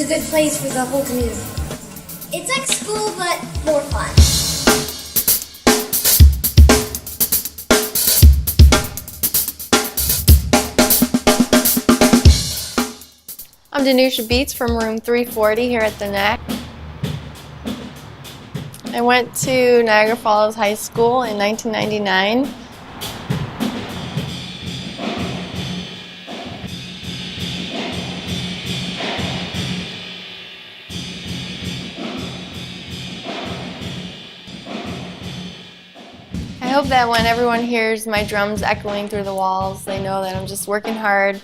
a good place for the whole community. It's like school, but more fun. I'm Danusia Beatz from room 340 here at the NACC. I went to Niagara Falls High School in 1999. I hope that when everyone hears my drums echoing through the walls, they know that I'm just working hard,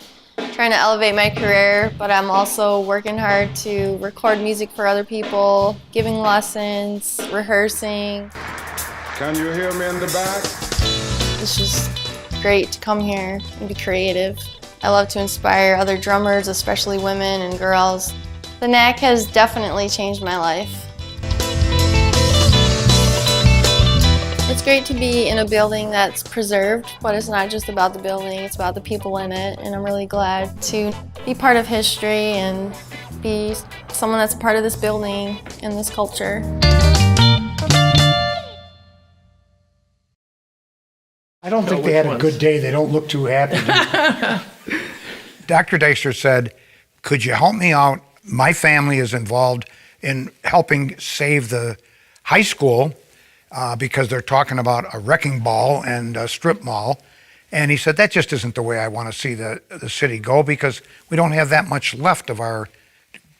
trying to elevate my career, but I'm also working hard to record music for other people, giving lessons, rehearsing. Can you hear me in the back? It's just great to come here and be creative. I love to inspire other drummers, especially women and girls. The NACC has definitely changed my life. It's great to be in a building that's preserved, but it's not just about the building, it's about the people in it, and I'm really glad to be part of history and be someone that's part of this building and this culture. I don't think they had a good day. They don't look too happy. Dr. Deister said, could you help me out? My family is involved in helping save the high school because they're talking about a wrecking ball and a strip mall. And he said, that just isn't the way I want to see the city go, because we don't have that much left of our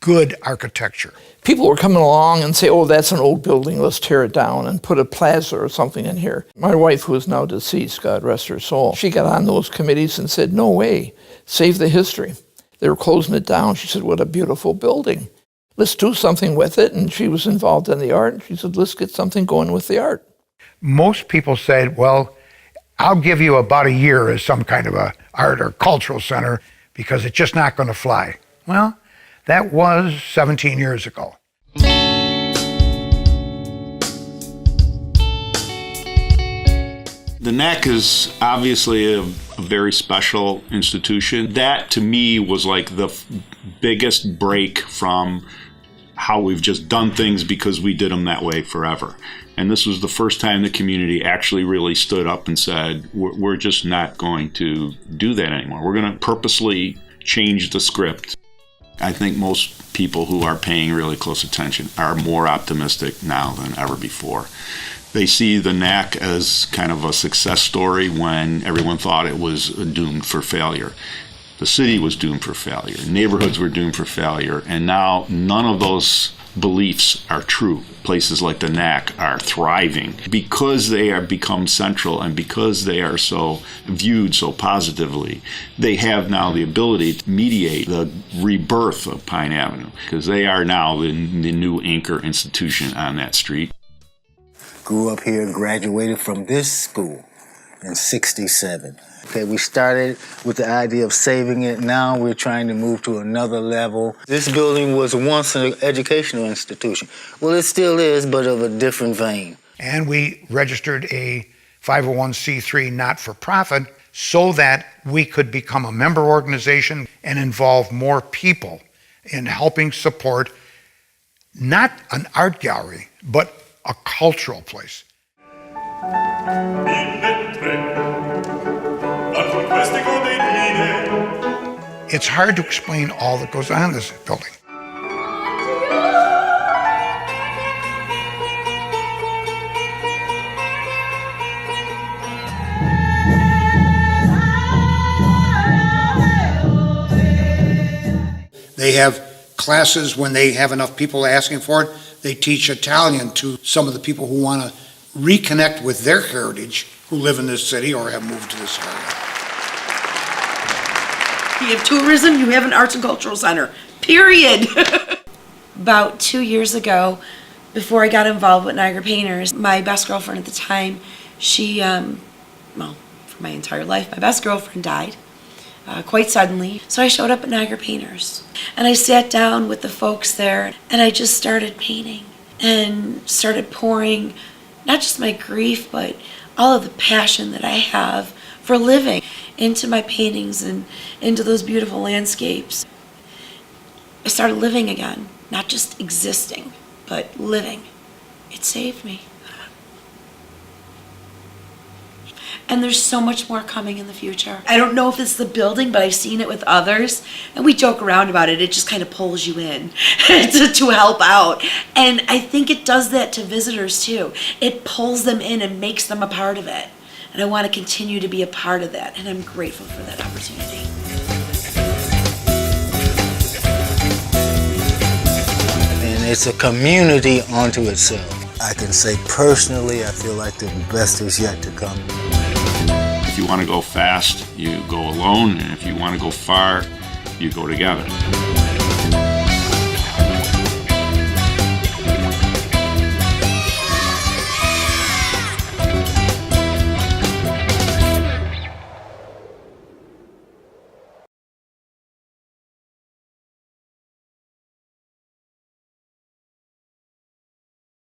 good architecture. People were coming along and say, oh, that's an old building, let's tear it down and put a plaza or something in here. My wife, who is now deceased, God rest her soul, she got on those committees and said, no way, save the history. They were closing it down. She said, what a beautiful building. Let's do something with it. And she was involved in the art. She said, let's get something going with the art. Most people said, well, I'll give you about a year as some kind of a art or cultural center because it's just not going to fly. Well, that was 17 years ago. The NACC is obviously a very special institution. That, to me, was like the biggest break from how we've just done things because we did them that way forever. And this was the first time the community actually really stood up and said, we're just not going to do that anymore. We're going to purposely change the script. I think most people who are paying really close attention are more optimistic now than ever before. They see the NACC as kind of a success story when everyone thought it was doomed for failure. The city was doomed for failure. Neighborhoods were doomed for failure. And now none of those beliefs are true. Places like the NACC are thriving because they have become central and because they are so viewed so positively. They have now the ability to mediate the rebirth of Pine Avenue because they are now the new anchor institution on that street. Grew up here, graduated from this school in '67. Okay, we started with the idea of saving it. Now we're trying to move to another level. This building was once an educational institution. Well, it still is, but of a different vein. And we registered a 501c3 not-for-profit so that we could become a member organization and involve more people in helping support not an art gallery, but a cultural place. It's hard to explain all that goes on in this building. They have classes when they have enough people asking for it. They teach Italian to some of the people who want to reconnect with their heritage, who live in this city or have moved to this area. You have tourism, you have an arts and cultural center, period. About 2 years ago, before I got involved with Niagara Painters, my best girlfriend at the time, she, well, for my entire life, my best girlfriend died quite suddenly. So I showed up at Niagara Painters and I sat down with the folks there and I just started painting and started pouring not just my grief, but all of the passion that I have for living into my paintings and into those beautiful landscapes. I started living again, not just existing, but living. It saved me. And there's so much more coming in the future. I don't know if it's the building, but I've seen it with others. And we joke around about it. It just kind of pulls you in to help out. And I think it does that to visitors too. It pulls them in and makes them a part of it. And I want to continue to be a part of that. And I'm grateful for that opportunity. And it's a community unto itself. I can say personally, I feel like the best is yet to come. If you want to go fast, you go alone, and if you want to go far, you go together.